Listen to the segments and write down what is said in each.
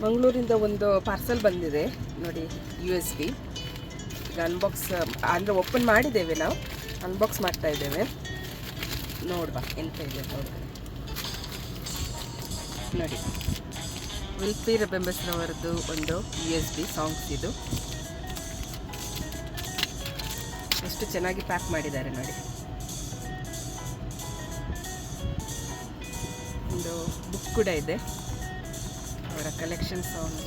ಮಂಗಳೂರಿಂದ ಒಂದು ಪಾರ್ಸಲ್ ಬಂದಿದೆ ನೋಡಿ, USB. ಈಗ ಅನ್ಬಾಕ್ಸ್ ಅಂದರೆ ಓಪನ್ ಮಾಡಿದ್ದೇವೆ, ನಾವು ಅನ್ಬಾಕ್ಸ್ ಮಾಡ್ತಾ ಇದ್ದೇವೆ. ನೋಡುವ ಎಂತ ಇದೆ ನೋಡಿ. ವಿಲ್ಪಿ ಬೆಂಬಸ್ರವರದ್ದು ಒಂದು USB ಸಾಂಗ್ಸ್ ಇದು. ಎಷ್ಟು ಚೆನ್ನಾಗಿ ಪ್ಯಾಕ್ ಮಾಡಿದ್ದಾರೆ ನೋಡಿ. ಒಂದು ಬುಕ್ ಕೂಡ ಇದೆ, ಅವರ ಕಲೆಕ್ಷನ್ ಸಾಂಗ್.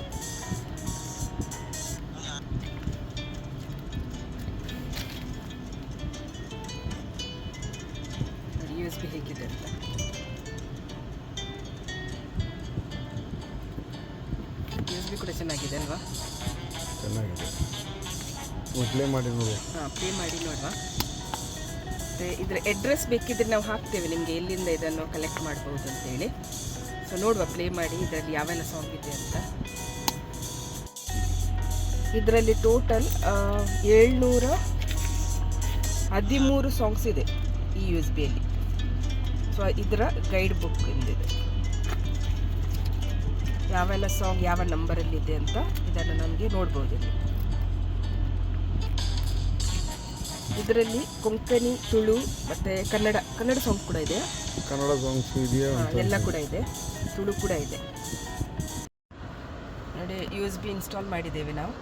USB ಹೇಗಿದೆ ಅಂತ. USB ಕೂಡ ಚೆನ್ನಾಗಿದೆ ಅಲ್ವಾ? ಚೆನ್ನಾಗಿದೆ. ಪ್ಲೇ ಮಾಡಿ ನೋಡುವ. ಪ್ಲೇ ಮಾಡಿ ನೋಡುವ. ಮತ್ತು ಇದರ ಅಡ್ರೆಸ್ ಬೇಕಿದ್ರೆ ನಾವು ಹಾಕ್ತೇವೆ ನಿಮಗೆ, ಎಲ್ಲಿಂದ ಇದನ್ನು ಕಲೆಕ್ಟ್ ಮಾಡ್ಬೋದು ಅಂತೇಳಿ. ಸೊ ನೋಡುವ, ಪ್ಲೇ ಮಾಡಿ ಇದರಲ್ಲಿ ಯಾವೆಲ್ಲ ಸಾಂಗ್ ಇದೆ ಅಂತ. ಇದರಲ್ಲಿ ಟೋಟಲ್ 713 ಸಾಂಗ್ಸ್ ಇದೆ ಈ USB-ಯಲ್ಲಿ. ಸೊ ಇದರ ಗೈಡ್ ಬುಕ್ ಇಲ್ಲಿದೆ, ಯಾವೆಲ್ಲ ಸಾಂಗ್ ಯಾವ ನಂಬರಲ್ಲಿದೆ ಅಂತ ಇದನ್ನು ನಮಗೆ ನೋಡ್ಬೋದು. ಇದರಲ್ಲಿ ಕೊಂಕಣಿ, ತುಳು ಮತ್ತು ಕನ್ನಡ ಸಾಂಗ್ ಕೂಡ ಇದೆ. ಕನ್ನಡ ಸಾಂಗ್ಸ್ ಇದೆಯಾ? ಎಲ್ಲ ಕೂಡ ಇದೆ, ತುಳು ಕೂಡ ಇದೆ ನೋಡಿ. USB ಇನ್ಸ್ಟಾಲ್ ಮಾಡಿದ್ದೇವೆ ನಾವು.